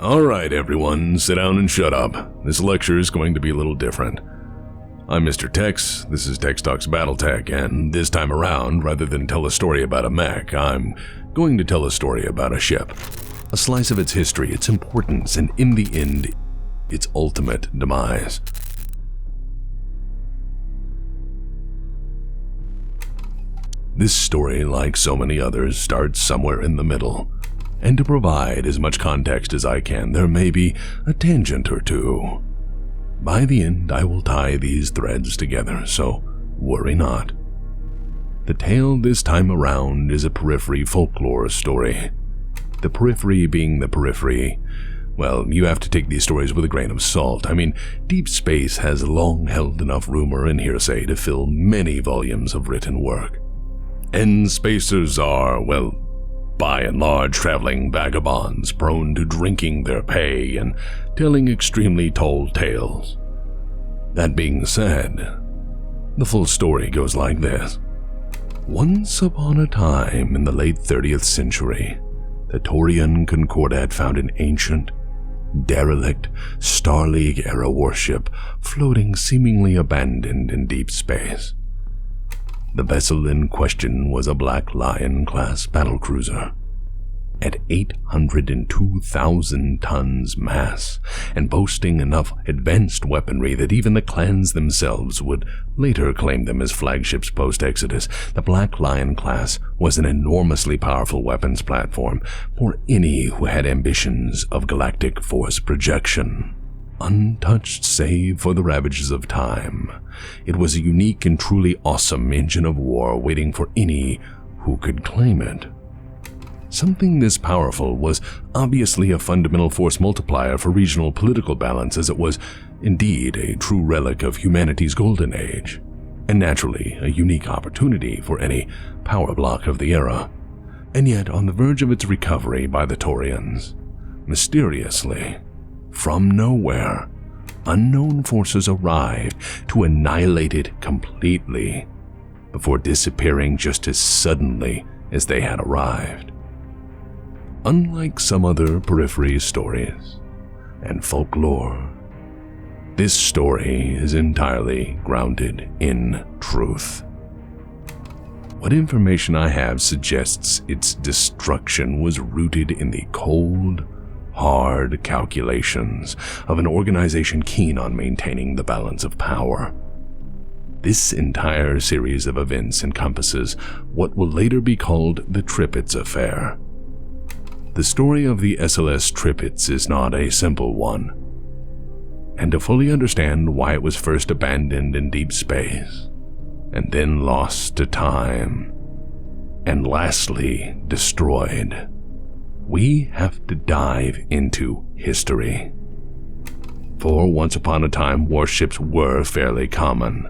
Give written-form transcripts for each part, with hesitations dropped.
Alright everyone, sit down and shut up. This lecture is going to be a little different. I'm Mr. Tex, this is Tex Talks Battletech, and this time around, rather than tell a story about a mech, I'm going to tell a story about a ship. A slice of its history, its importance, and in the end, its ultimate demise. This story, like so many others, starts somewhere in the middle. And to provide as much context as I can, there may be a tangent or two. By the end, I will tie these threads together, so worry not. The tale this time around is a periphery folklore story. The periphery being the periphery. Well, you have to take these stories with a grain of salt. I mean, deep space has long held enough rumor and hearsay to fill many volumes of written work. And spacers are, well, by and large traveling vagabonds prone to drinking their pay and telling extremely tall tales. That being said, the full story goes like this. Once upon a time in the late 30th century, the Taurian Concordat found an ancient, derelict, Star League-era warship floating seemingly abandoned in deep space. The vessel in question was a Black Lion-class battlecruiser. At 802,000 tons mass, and boasting enough advanced weaponry that even the clans themselves would later claim them as flagships post-Exodus, the Black Lion class was an enormously powerful weapons platform for any who had ambitions of galactic force projection. Untouched save for the ravages of time, it was a unique and truly awesome engine of war waiting for any who could claim it. Something this powerful was obviously a fundamental force multiplier for regional political balance, as it was indeed a true relic of humanity's golden age, and naturally a unique opportunity for any power block of the era. And yet, on the verge of its recovery by the Taurians, mysteriously, from nowhere, unknown forces arrived to annihilate it completely, before disappearing just as suddenly as they had arrived. Unlike some other periphery stories and folklore, this story is entirely grounded in truth. What information I have suggests its destruction was rooted in the cold, hard calculations of an organization keen on maintaining the balance of power. This entire series of events encompasses what will later be called the Tripitz Affair. The story of the SLS Trippets is not a simple one, and to fully understand why it was first abandoned in deep space, and then lost to time, and lastly destroyed, we have to dive into history. For once upon a time, warships were fairly common.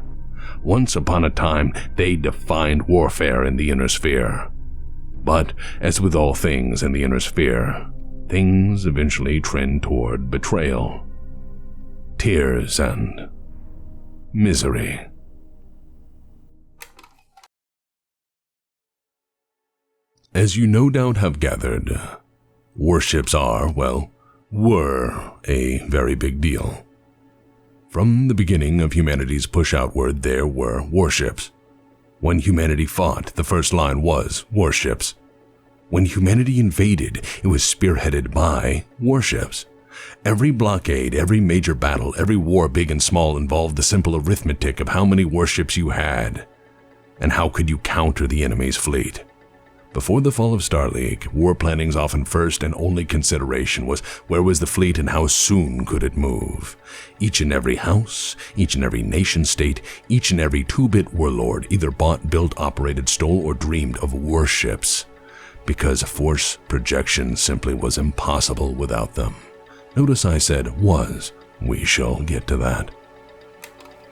Once upon a time, they defined warfare in the inner sphere. But, as with all things in the inner sphere, things eventually trend toward betrayal, tears, and misery. As you no doubt have gathered, warships are, well, were a very big deal. From the beginning of humanity's push outward, there were warships. When humanity fought, the first line was warships. When humanity invaded, it was spearheaded by warships. Every blockade, every major battle, every war big and small involved the simple arithmetic of how many warships you had, and how could you counter the enemy's fleet. Before the fall of Star League, war planning's often first and only consideration was where was the fleet and how soon could it move. Each and every house, each and every nation-state, each and every two-bit warlord either bought, built, operated, stole, or dreamed of warships, because force projection simply was impossible without them. Notice I said was. We shall get to that.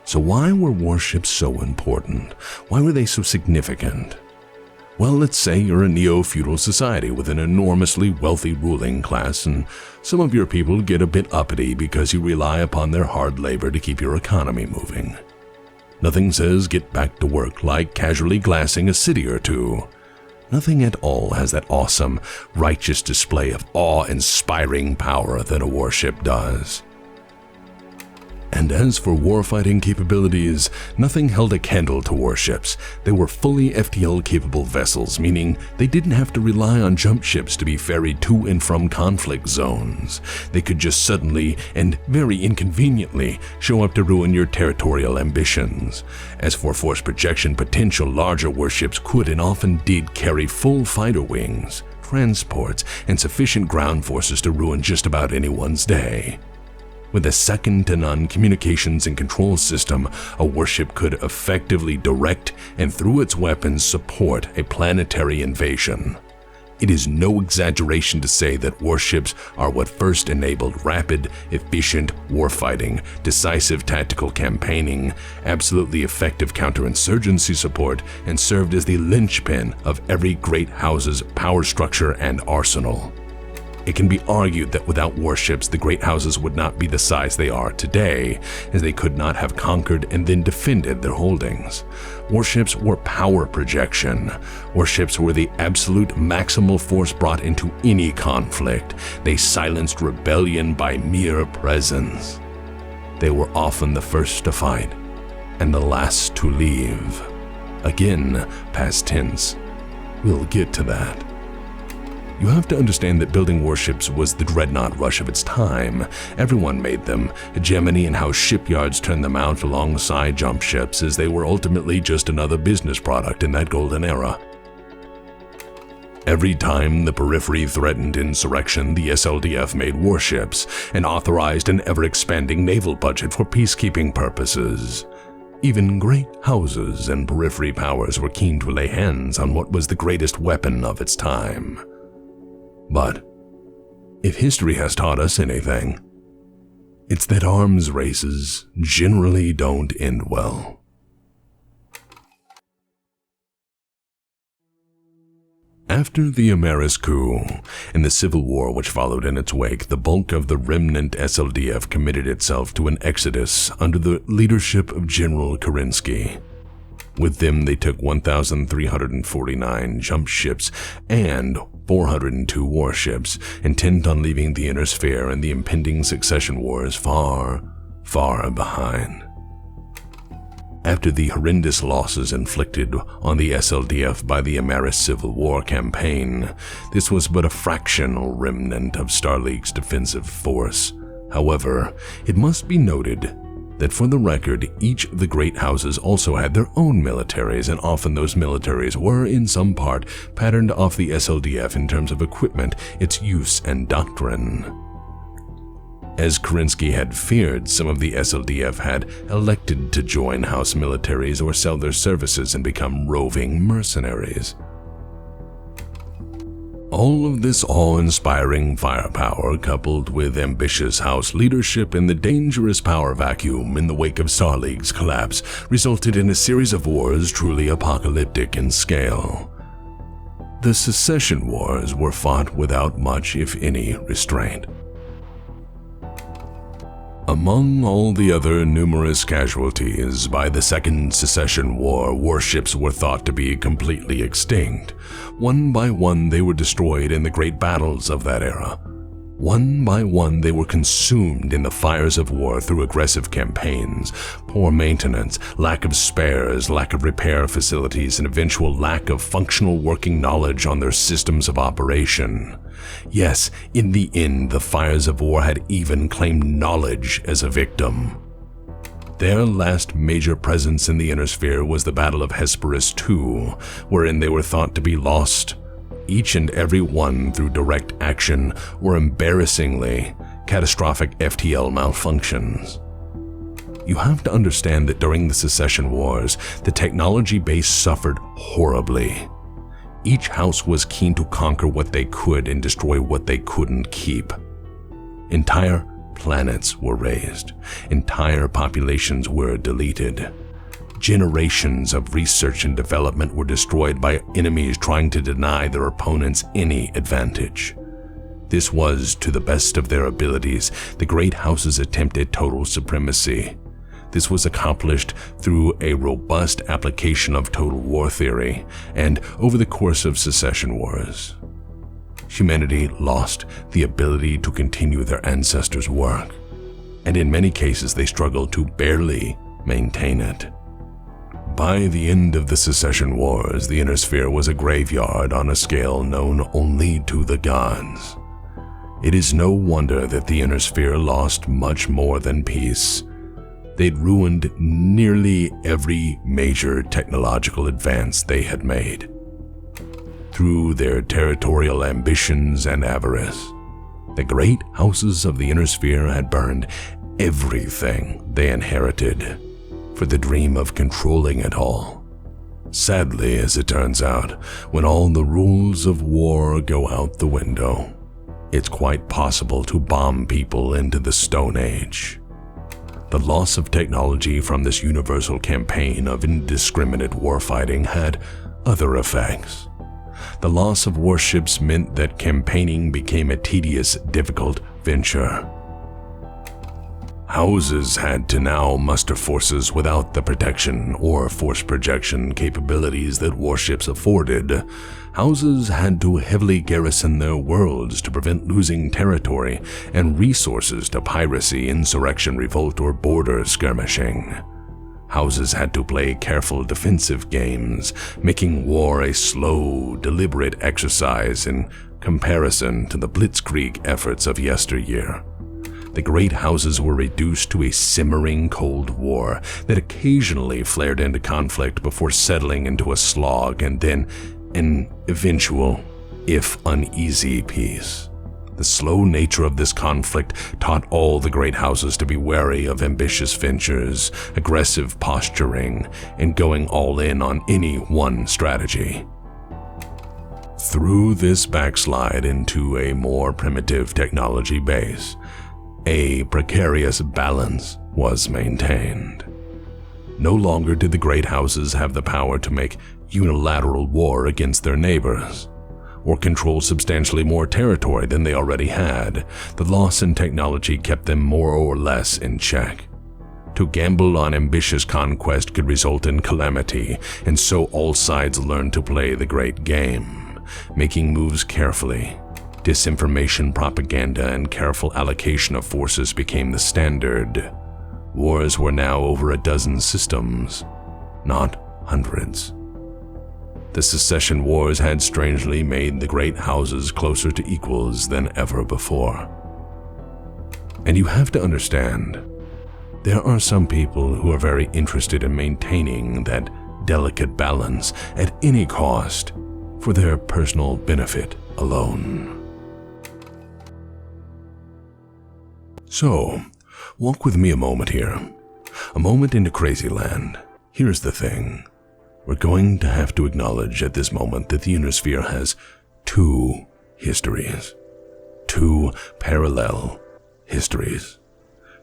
So why were warships so important? Why were they so significant? Well, let's say you're a neo-feudal society with an enormously wealthy ruling class, and some of your people get a bit uppity because you rely upon their hard labor to keep your economy moving. Nothing says get back to work like casually glassing a city or two. Nothing at all has that awesome, righteous display of awe-inspiring power that a warship does. And as for warfighting capabilities, nothing held a candle to warships. They were fully FTL-capable vessels, meaning they didn't have to rely on jump ships to be ferried to and from conflict zones. They could just suddenly, and very inconveniently, show up to ruin your territorial ambitions. As for force projection potential, larger warships could and often did carry full fighter wings, transports, and sufficient ground forces to ruin just about anyone's day. With a second-to-none communications and control system, a warship could effectively direct and through its weapons support a planetary invasion. It is no exaggeration to say that warships are what first enabled rapid, efficient warfighting, decisive tactical campaigning, absolutely effective counterinsurgency support, and served as the linchpin of every great house's power structure and arsenal. It can be argued that without warships, the great houses would not be the size they are today, as they could not have conquered and then defended their holdings. Warships were power projection. Warships were the absolute maximal force brought into any conflict. They silenced rebellion by mere presence. They were often the first to fight and the last to leave. Again, past tense. We'll get to that. You have to understand that building warships was the dreadnought rush of its time. Everyone made them, hegemony in how shipyards turned them out alongside jump ships, as they were ultimately just another business product in that golden era. Every time the periphery threatened insurrection, the SLDF made warships and authorized an ever-expanding naval budget for peacekeeping purposes. Even great houses and periphery powers were keen to lay hands on what was the greatest weapon of its time. But if history has taught us anything, it's that arms races generally don't end well. After the Amaris Coup and the civil war which followed in its wake, the bulk of the remnant SLDF committed itself to an exodus under the leadership of General Kerensky. With them, they took 1,349 jump ships and 402 warships, intent on leaving the inner sphere and the impending succession wars far, far behind. After the horrendous losses inflicted on the SLDF by the Amaris Civil War campaign, this was but a fractional remnant of Starleague's defensive force. However, it must be noted that for the record, each of the great houses also had their own militaries, and often those militaries were, in some part, patterned off the SLDF in terms of equipment, its use, and doctrine. As Kerensky had feared, some of the SLDF had elected to join house militaries or sell their services and become roving mercenaries. All of this awe-inspiring firepower, coupled with ambitious house leadership and the dangerous power vacuum in the wake of Starleague's collapse, resulted in a series of wars truly apocalyptic in scale. The secession wars were fought without much, if any, restraint. Among all the other numerous casualties, by the Second Secession War, warships were thought to be completely extinct. One by one, they were destroyed in the great battles of that era. One by one, they were consumed in the fires of war through aggressive campaigns, poor maintenance, lack of spares, lack of repair facilities, and eventual lack of functional working knowledge on their systems of operation. Yes, in the end, the fires of war had even claimed knowledge as a victim. Their last major presence in the inner sphere was the Battle of Hesperus II, wherein they were thought to be lost, each and every one through direct action or embarrassingly catastrophic FTL malfunctions. You have to understand that during the secession wars, the technology base suffered horribly. Each house was keen to conquer what they could and destroy what they couldn't keep. Entire planets were razed. Entire populations were deleted. Generations of research and development were destroyed by enemies trying to deny their opponents any advantage. This was, to the best of their abilities, the great house's attempt at total supremacy. This was accomplished through a robust application of total war theory and over the course of secession wars. Humanity lost the ability to continue their ancestors' work, and in many cases they struggled to barely maintain it. By the end of the secession wars, the Inner Sphere was a graveyard on a scale known only to the gods. It is no wonder that the Inner Sphere lost much more than peace. They'd ruined nearly every major technological advance they had made. Through their territorial ambitions and avarice, the great houses of the Inner Sphere had burned everything they inherited for the dream of controlling it all. Sadly, as it turns out, when all the rules of war go out the window, it's quite possible to bomb people into the Stone Age. The loss of technology from this universal campaign of indiscriminate warfighting had other effects. The loss of warships meant that campaigning became a tedious, difficult venture. Houses had to now muster forces without the protection or force projection capabilities that warships afforded. Houses had to heavily garrison their worlds to prevent losing territory and resources to piracy, insurrection, revolt, or border skirmishing. Houses had to play careful defensive games, making war a slow, deliberate exercise in comparison to the blitzkrieg efforts of yesteryear. The great houses were reduced to a simmering Cold War that occasionally flared into conflict before settling into a slog and then an eventual, if uneasy, peace. The slow nature of this conflict taught all the great houses to be wary of ambitious ventures, aggressive posturing, and going all in on any one strategy. Through this backslide into a more primitive technology base, a precarious balance was maintained. No longer did the great houses have the power to make unilateral war against their neighbors, or control substantially more territory than they already had. The loss in technology kept them more or less in check. To gamble on ambitious conquest could result in calamity, and so all sides learned to play the great game, making moves carefully. Disinformation, propaganda, and careful allocation of forces became the standard. Wars were now over a dozen systems, not hundreds. The secession wars had strangely made the great houses closer to equals than ever before. And you have to understand, there are some people who are very interested in maintaining that delicate balance at any cost for their personal benefit alone. So, walk with me a moment here. A moment into crazy land. Here's the thing. We're going to have to acknowledge at this moment that the Inner Sphere has two histories. Two parallel histories.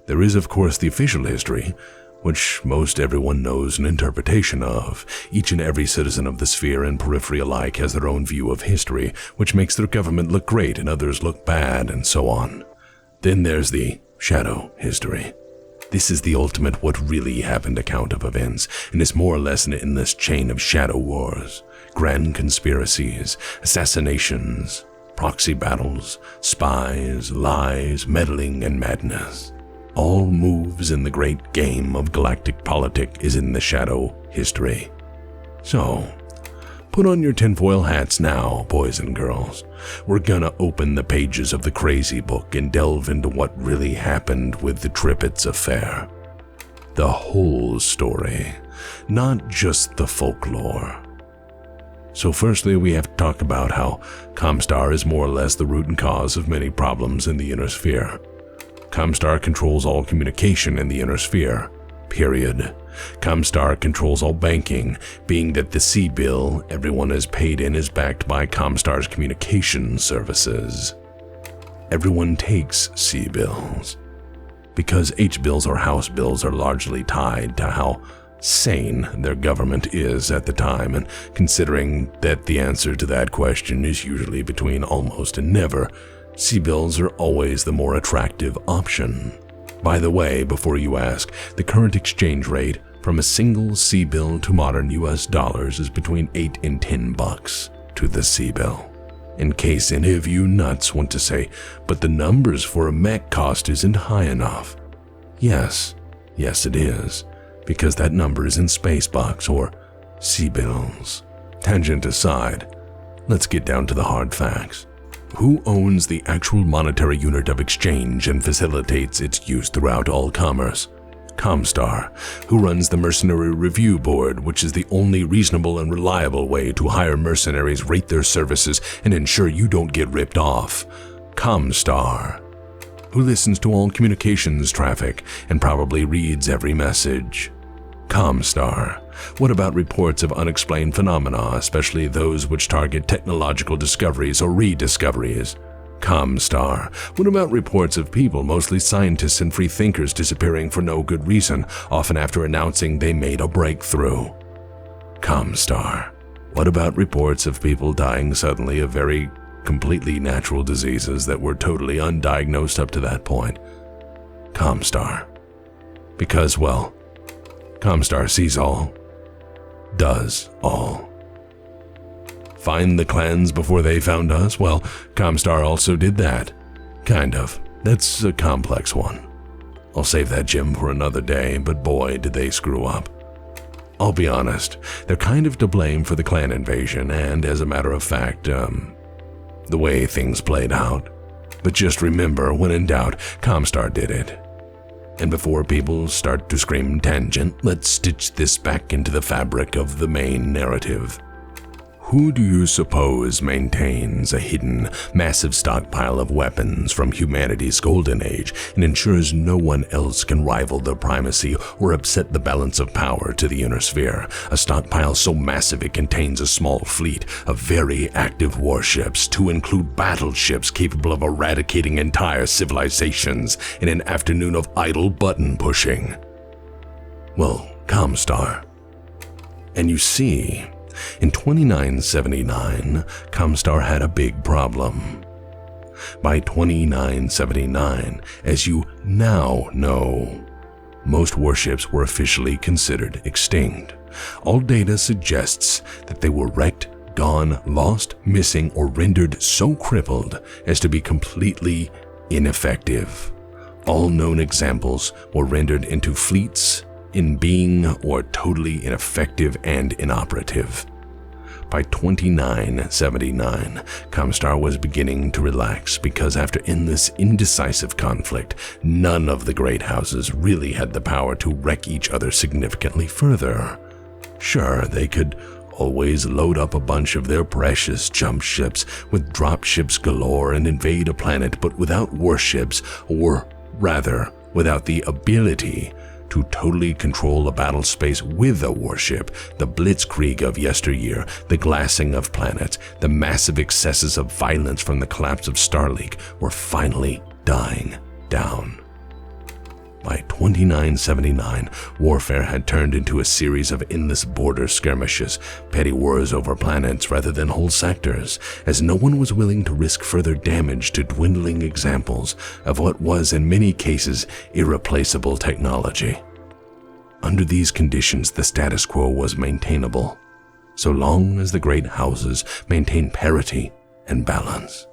There is, of course, the official history, which most everyone knows an interpretation of. Each and every citizen of the sphere and periphery alike has their own view of history, which makes their government look great and others look bad, and so on. Then there's the shadow history. This is the ultimate what really happened account of events, and is more or less an endless chain of shadow wars, grand conspiracies, assassinations, proxy battles, spies, lies, meddling, and madness. All moves in the great game of galactic politic is in the shadow history. So, put on your tinfoil hats now, boys and girls. We're gonna open the pages of the crazy book and delve into what really happened with the Tripitz Affair. The whole story, not just the folklore. So firstly, we have to talk about how ComStar is more or less the root and cause of many problems in the Inner Sphere. ComStar controls all communication in the Inner Sphere, period. ComStar controls all banking, being that the C-bill everyone has paid in is backed by ComStar's communication services. Everyone takes C-bills, because H-bills or house bills are largely tied to how sane their government is at the time, and considering that the answer to that question is usually between almost and never, C-bills are always the more attractive option. By the way, before you ask, the current exchange rate from a single C-bill to modern US dollars is between $8 and $10 to the C-bill. In case any of you nuts want to say, but the numbers for a mech cost isn't high enough. Yes it is, because that number is in space bucks or C-bills. Tangent aside, let's get down to the hard facts. Who owns the actual monetary unit of exchange and facilitates its use throughout all commerce? ComStar. Who runs the Mercenary Review Board, which is the only reasonable and reliable way to hire mercenaries, rate their services, and ensure you don't get ripped off? ComStar. Who listens to all communications traffic and probably reads every message? ComStar. What about reports of unexplained phenomena, especially those which target technological discoveries or rediscoveries? ComStar. What about reports of people, mostly scientists and free thinkers, disappearing for no good reason, often after announcing they made a breakthrough? ComStar. What about reports of people dying suddenly of very completely natural diseases that were totally undiagnosed up to that point? ComStar. Because, well, ComStar sees all, does all. Find the clans before they found us? Well, ComStar also did that. Kind of. That's a complex one. I'll save that gem for another day, but boy, did they screw up. I'll be honest, they're kind of to blame for the clan invasion and, as a matter of fact, the way things played out. But just remember, when in doubt, ComStar did it. And before people start to scream tangent, let's stitch this back into the fabric of the main narrative. Who do you suppose maintains a hidden, massive stockpile of weapons from humanity's golden age and ensures no one else can rival their primacy or upset the balance of power to the inner sphere? A stockpile so massive it contains a small fleet of very active warships, to include battleships capable of eradicating entire civilizations in an afternoon of idle button pushing. Well, ComStar. And you see, in 2979, ComStar had a big problem. By 2979, as you now know, most warships were officially considered extinct. All data suggests that they were wrecked, gone, lost, missing, or rendered so crippled as to be completely ineffective. All known examples were rendered into fleets in being or totally ineffective and inoperative. By 2979, ComStar was beginning to relax because after endless indecisive conflict, none of the great houses really had the power to wreck each other significantly further. Sure, they could always load up a bunch of their precious jump ships with drop ships galore and invade a planet, but without warships, or rather, without the ability to totally control a battle space with a warship, the blitzkrieg of yesteryear, the glassing of planets, the massive excesses of violence from the collapse of Starleak were finally dying down. By 2979, warfare had turned into a series of endless border skirmishes, petty wars over planets rather than whole sectors, as no one was willing to risk further damage to dwindling examples of what was in many cases irreplaceable technology. Under these conditions, the status quo was maintainable, so long as the great houses maintained parity and balance.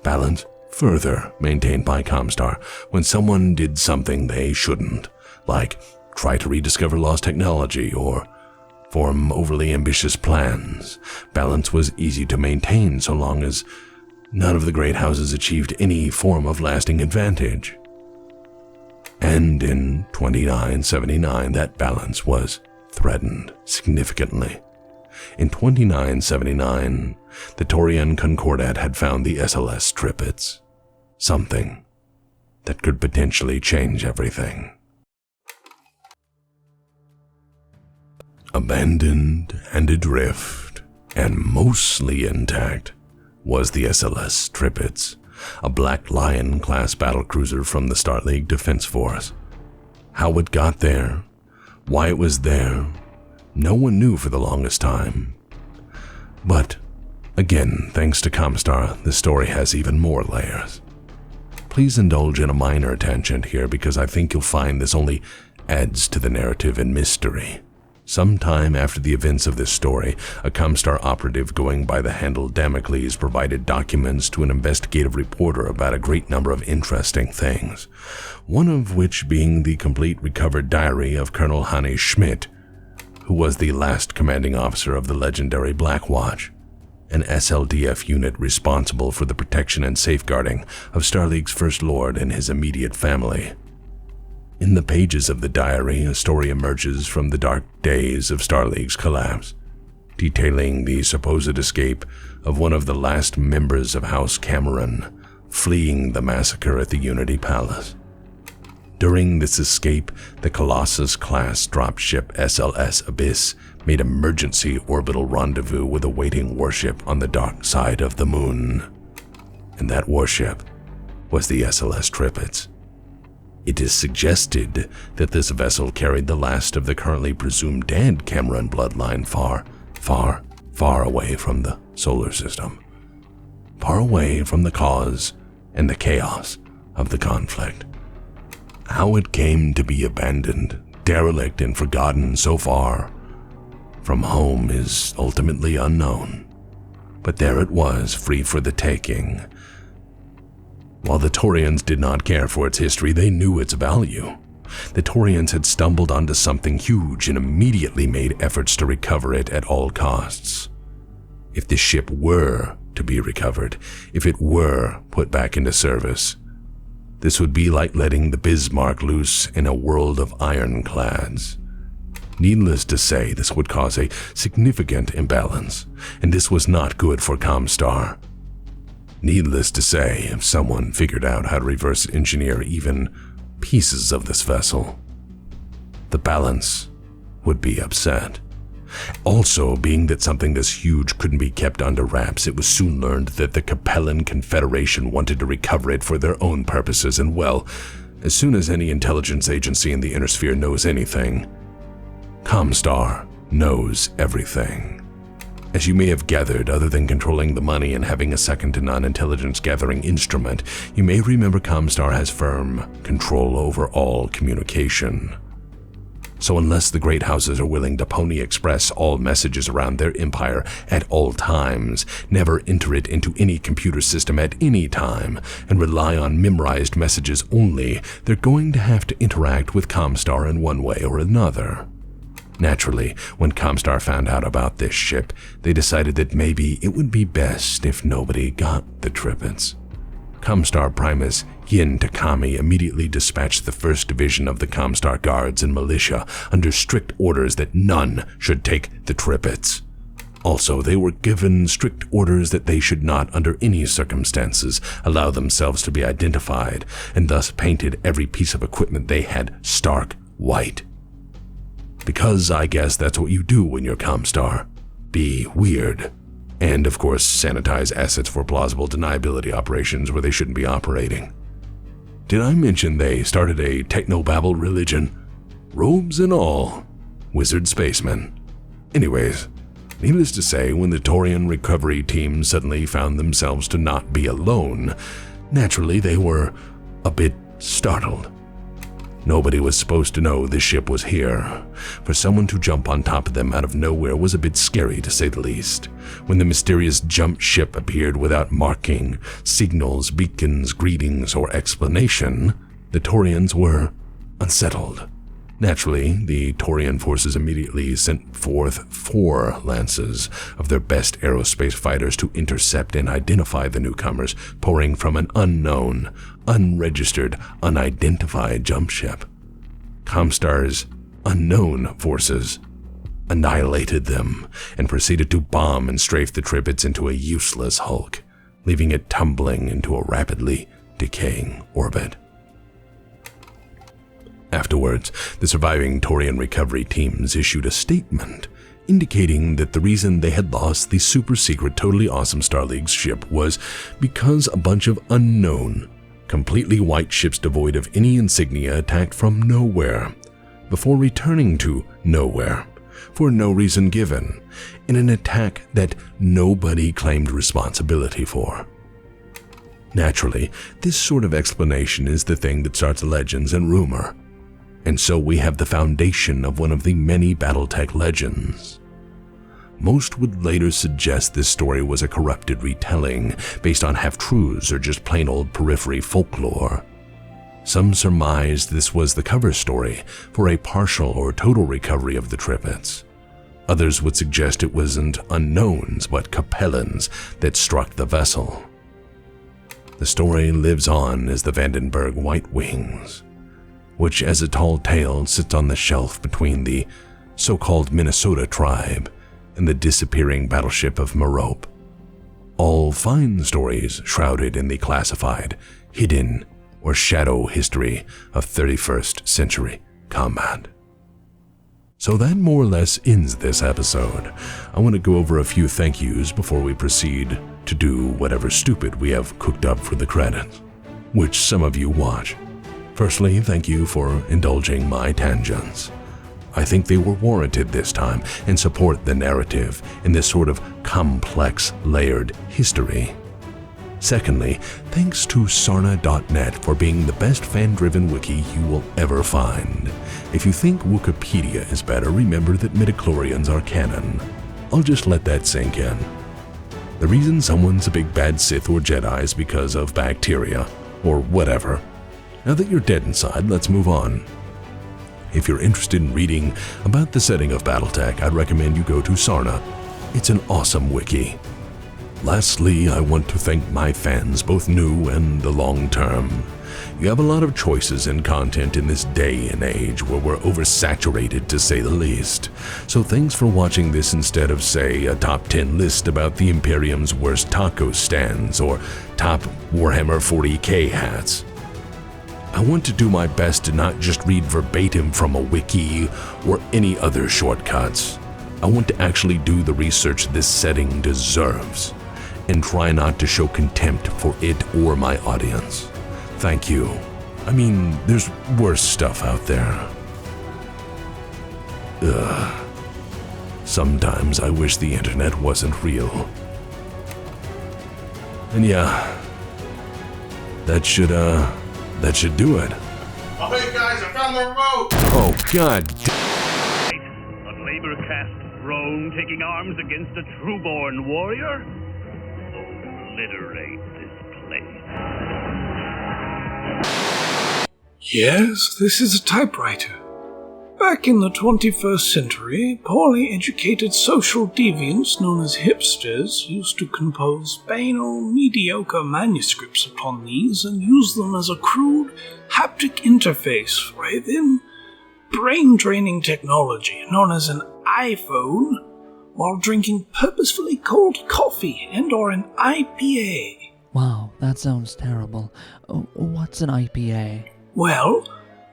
Balance further maintained by ComStar when someone did something they shouldn't, like try to rediscover lost technology or form overly ambitious plans. Balance was easy to maintain so long as none of the great houses achieved any form of lasting advantage. And in 2979, that balance was threatened significantly. In 2979, the Taurian Concordat had found the SLS Trippets, something that could potentially change everything. Abandoned and adrift, and mostly intact, was the SLS Trippets, a Black Lion-class battlecruiser from the Starleague Defense Force. How it got there, Why it was there, no one knew for the longest time. But, again, thanks to ComStar, the story has even more layers. Please indulge in a minor tangent here because I think you'll find this only adds to the narrative and mystery. Sometime after the events of this story, a ComStar operative going by the handle Damocles provided documents to an investigative reporter about a great number of interesting things, one of which being the complete recovered diary of Colonel Hanne Schmidt, who was the last commanding officer of the legendary Black Watch, an SLDF unit responsible for the protection and safeguarding of Starleague's First Lord and his immediate family. In the pages of the diary, a story emerges from the dark days of Starleague's collapse, detailing the supposed escape of one of the last members of House Cameron, fleeing the massacre at the Unity Palace. During this escape, the Colossus-class dropship SLS Abyss made emergency orbital rendezvous with a waiting warship on the dark side of the moon. And that warship was the SLS Trippets. It is suggested that this vessel carried the last of the currently presumed dead Cameron bloodline far away from the solar system. Far away from the cause and the chaos of the conflict. How it came to be abandoned, derelict, and forgotten so far from home is ultimately unknown. But there it was, free for the taking. While the Taurians did not care for its history, they knew its value. The Taurians had stumbled onto something huge and immediately made efforts to recover it at all costs. If the ship were to be recovered, if it were put back into service, this would be like letting the Bismarck loose in a world of ironclads. Needless to say, this would cause a significant imbalance, and this was not good for ComStar. Needless to say, if someone figured out how to reverse engineer even pieces of this vessel, the balance would be upset. Also, being that something this huge couldn't be kept under wraps, it was soon learned that the Capellan Confederation wanted to recover it for their own purposes, and well, as soon as any intelligence agency in the Inner Sphere knows anything, ComStar knows everything. As you may have gathered, other than controlling the money and having a second-to-none intelligence-gathering instrument, you may remember ComStar has firm control over all communication. So unless the great houses are willing to Pony Express all messages around their empire at all times, never enter it into any computer system at any time, and rely on memorized messages only, they're going to have to interact with ComStar in one way or another. Naturally, when ComStar found out about this ship, they decided that maybe it would be best if nobody got the Trippets. ComStar Primus Yin Takami immediately dispatched the 1st Division of the ComStar Guards and Militia under strict orders that none should take the Trippets. Also, they were given strict orders that they should not, under any circumstances, allow themselves to be identified, and thus painted every piece of equipment they had stark white. Because I guess that's what you do when you're ComStar. Be weird. And of course, sanitize assets for plausible deniability operations where they shouldn't be operating. Did I mention they started a technobabble religion? Robes and all. Wizard spacemen. Anyways, needless to say, when the Taurian recovery team suddenly found themselves to not be alone, naturally they were a bit startled. Nobody was supposed to know this ship was here. For someone to jump on top of them out of nowhere was a bit scary, to say the least. When the mysterious jump ship appeared without marking, signals, beacons, greetings, or explanation, the Taurians were unsettled. Naturally, the Taurian forces immediately sent forth 4 lances of their best aerospace fighters to intercept and identify the newcomers pouring from an unknown, unregistered, unidentified jump ship. ComStar's unknown forces annihilated them and proceeded to bomb and strafe the Trippets into a useless hulk, leaving it tumbling into a rapidly decaying orbit. Afterwards, the surviving Taurian recovery teams issued a statement indicating that the reason they had lost the super-secret, totally awesome Starleague ship was because a bunch of unknown, completely white ships devoid of any insignia attacked from nowhere. before returning to nowhere for no reason given in an attack that nobody claimed responsibility for. Naturally, this sort of explanation is the thing that starts legends and rumor, and so we have the foundation of one of the many Battletech legends. Most would later suggest this story was a corrupted retelling based on half-truths or just plain old periphery folklore. Some surmised this was the cover story for a partial or total recovery of the Trippets. Others would suggest it wasn't unknowns but Capellans that struck the vessel. The story lives on as the Vandenberg White Wings, which as a tall tale sits on the shelf between the so-called Minnesota tribe and the disappearing battleship of Merope. All fine stories shrouded in the classified, hidden, or shadow history of 31st century combat. So that more or less ends this episode. I want to go over a few thank yous before we proceed to do whatever stupid we have cooked up for the credits, which some of you watch. Firstly, thank you for indulging my tangents. I think they were warranted this time and support the narrative in this sort of complex, layered history. Secondly, thanks to Sarna.net for being the best fan-driven wiki you will ever find. If you think Wikipedia is better, remember that midichlorians are canon. I'll just let that sink in. The reason someone's a big bad Sith or Jedi is because of bacteria, or whatever. Now that you're dead inside, let's move on. If you're interested in reading about the setting of Battletech, I'd recommend you go to Sarna. It's an awesome wiki. Lastly, I want to thank my fans, both new and the long term. You have a lot of choices in content in this day and age where we're oversaturated to say the least. So thanks for watching this instead of, say, a top 10 list about the Imperium's worst taco stands or top Warhammer 40k hats. I want to do my best to not just read verbatim from a wiki or any other shortcuts. I want to actually do the research this setting deserves, and try not to show contempt for it or my audience. Thank you. I mean, there's worse stuff out there. Ugh. Sometimes I wish the internet wasn't real. And yeah, that should do it. Oh hey guys, I found the remote! Oh god. A labor caste throne taking arms against a trueborn warrior? Obliterate this place. Yes, this is a typewriter. Back in the 21st century, poorly educated social deviants known as hipsters used to compose banal, mediocre manuscripts upon these and use them as a crude, haptic interface for a then brain-draining technology known as an iPhone, while drinking purposefully cold coffee and or an IPA. Wow, that sounds terrible. What's an IPA? Well,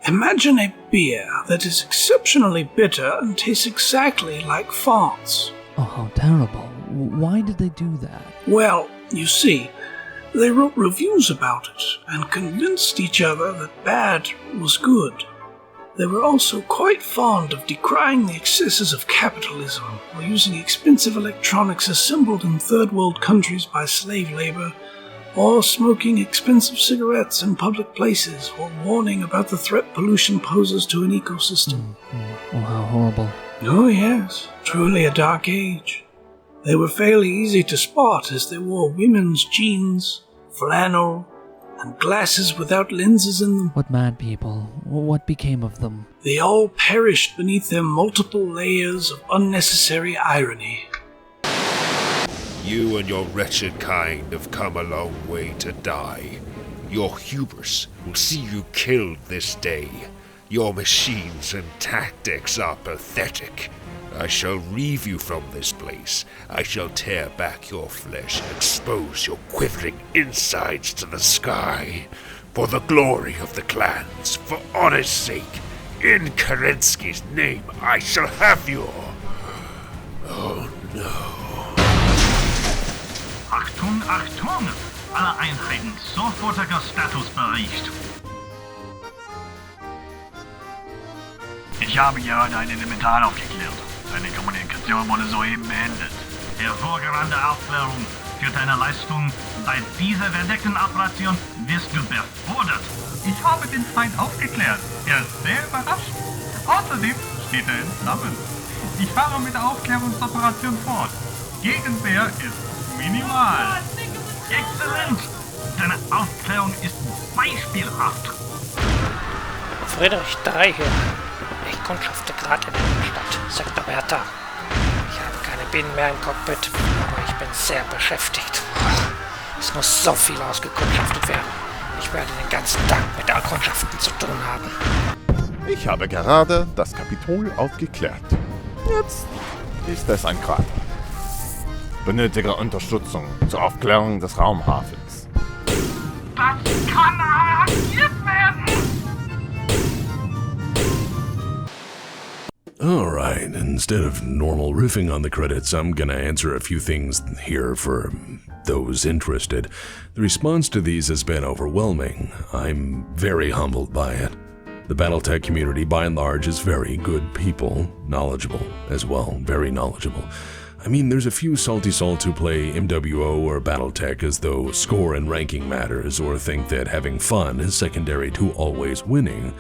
imagine a beer that is exceptionally bitter and tastes exactly like farts. Oh, how terrible. Why did they do that? Well, you see, they wrote reviews about it and convinced each other that bad was good. They were also quite fond of decrying the excesses of capitalism or using expensive electronics assembled in third world countries by slave labor, or smoking expensive cigarettes in public places, or warning about the threat pollution poses to an ecosystem. Oh, how horrible. Oh yes, truly a dark age. They were fairly easy to spot as they wore women's jeans, flannel, and glasses without lenses in them. What mad people? What became of them? They all perished beneath their multiple layers of unnecessary irony. You and your wretched kind have come a long way to die. Your hubris will see you killed this day. Your machines and tactics are pathetic. I shall reave you from this place. I shall tear back your flesh and expose your quivering insides to the sky. For the glory of the clans, for honor's sake, in Kerensky's name, I shall have you. Oh no. Achtung, Achtung! Alle Einheiten, sofortiger Statusbericht. Ich habe gerade ein Elementar aufgeklärt. Deine Kommunikation wurde soeben beendet. Hervorragende Aufklärung. Für deine Leistung bei dieser verdeckten Operation wirst du befördert. Ich habe den Feind aufgeklärt. Er ist sehr überrascht. Außerdem steht er in Flammen. Ich fahre mit der Aufklärungsoperation fort. Gegenwehr ist minimal. Exzellent! Deine Aufklärung ist beispielhaft. Friedrich 3 hier. Ich kundschafte gerade in der Stadt, Sektor Bertha. Ich habe keine Bienen mehr im Cockpit, aber ich bin sehr beschäftigt. Es muss so viel ausgekundschaftet werden. Ich werde den ganzen Tag mit Erkundschaften zu tun haben. Ich habe gerade das Kapitol aufgeklärt. Jetzt ist es ein Krater. Benötige Unterstützung zur Aufklärung des Raumhafens. Das kann arrangiert werden! Alright, instead of normal riffing on the credits, I'm gonna answer a few things here for those interested. The response to these has been overwhelming. I'm very humbled by it. The Battletech community, by and large, is very good people. Knowledgeable as well, very knowledgeable. I mean, there's a few salty salts who play MWO or Battletech as though score and ranking matters, or think that having fun is secondary to always winning.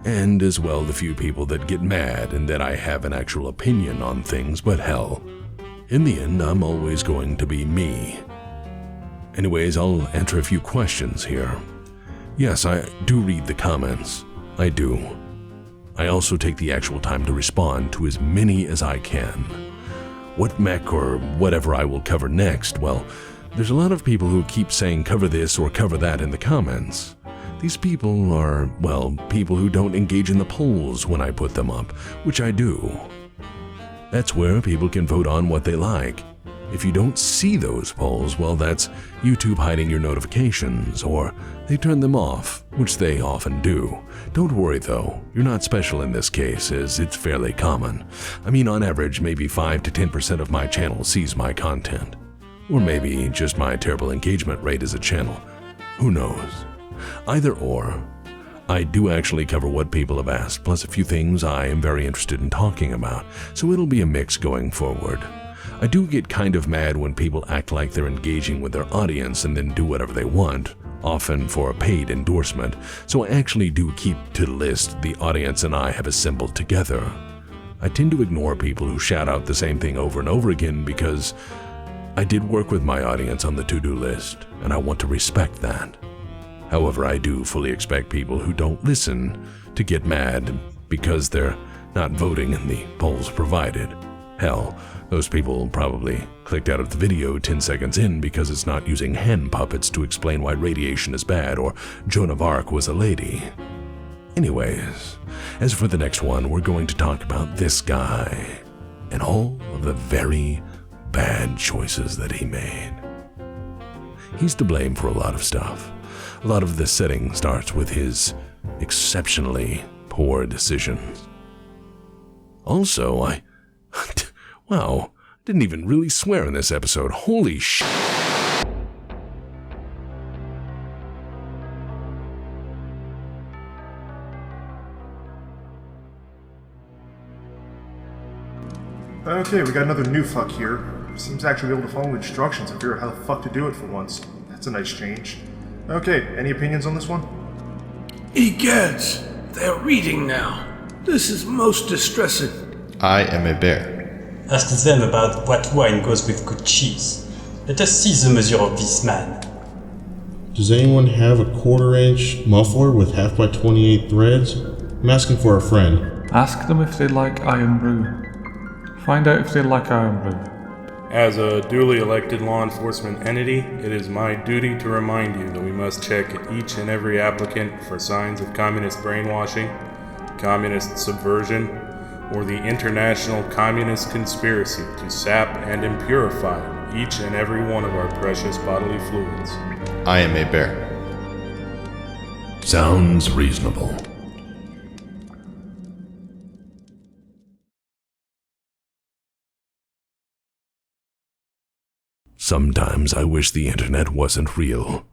And as well the few people that get mad and that I have an actual opinion on things, but hell, in the end I'm always going to be me. Anyways, I'll answer a few questions here. Yes, I do read the comments. I do. I also take the actual time to respond to as many as I can. What mech or whatever I will cover next, well, there's a lot of people who keep saying cover this or cover that in the comments. These people are, well, people who don't engage in the polls when I put them up, which I do. That's where people can vote on what they like. If you don't see those polls, well, that's YouTube hiding your notifications, or they turn them off, which they often do. Don't worry though, you're not special in this case, as it's fairly common. I mean, on average, maybe 5 to 10% of my channel sees my content. Or maybe just my terrible engagement rate as a channel. Who knows? Either or, I do actually cover what people have asked, plus a few things I am very interested in talking about, so it'll be a mix going forward. I do get kind of mad when people act like they're engaging with their audience and then do whatever they want, often for a paid endorsement, so I actually do keep to the list the audience and I have assembled together. I tend to ignore people who shout out the same thing over and over again because I did work with my audience on the to-do list, and I want to respect that. However, I do fully expect people who don't listen to get mad because they're not voting in the polls provided. Hell, those people probably clicked out of the video 10 seconds in because it's not using hand puppets to explain why radiation is bad or Joan of Arc was a lady. Anyways, as for the next one, we're going to talk about this guy and all of the very bad choices that he made. He's to blame for a lot of stuff. A lot of the setting starts with his exceptionally poor decisions. Also, wow, didn't even really swear in this episode. Holy sh**. Okay, we got another new fuck here. Seems to actually be able to follow instructions and figure out how the fuck to do it for once. That's a nice change. Okay, any opinions on this one? Egads, they're reading now. This is most distressing. I am a bear. Ask them about what wine goes with good cheese. Let us see the measure of this man. Does anyone have a 1/4-inch muffler with 1/2 by 28 threads? I'm asking for a friend. Ask them if they like iron brew. Find out if they like iron brew. As a duly elected law enforcement entity, it is my duty to remind you that we must check each and every applicant for signs of communist brainwashing, communist subversion, or the international communist conspiracy to sap and impurify each and every one of our precious bodily fluids. I am a bear. Sounds reasonable. Sometimes I wish the internet wasn't real.